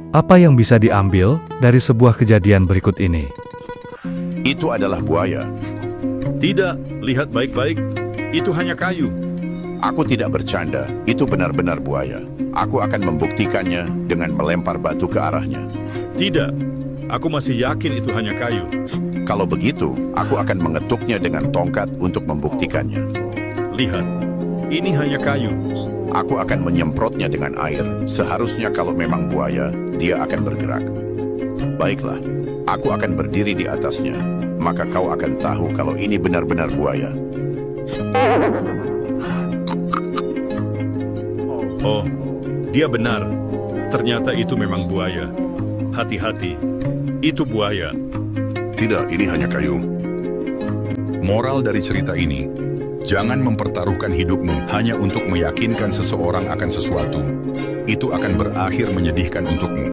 Apa yang bisa diambil dari sebuah kejadian berikut ini? Itu adalah buaya. Tidak, lihat baik-baik. Itu hanya kayu. Aku tidak bercanda, itu benar-benar buaya. Aku akan membuktikannya dengan melempar batu ke arahnya. Tidak, aku masih yakin itu hanya kayu. Kalau begitu, aku akan mengetuknya dengan tongkat untuk membuktikannya. Lihat, ini hanya kayu. Aku akan menyemprotnya dengan air. Seharusnya kalau memang buaya, dia akan bergerak. Baiklah, aku akan berdiri di atasnya. Maka kau akan tahu kalau ini benar-benar buaya. Oh, dia benar. Ternyata itu memang buaya. Hati-hati, itu buaya. Tidak, ini hanya kayu. Moral dari cerita ini, jangan mempertaruhkan hidupmu hanya untuk meyakinkan seseorang akan sesuatu. Itu akan berakhir menyedihkan untukmu.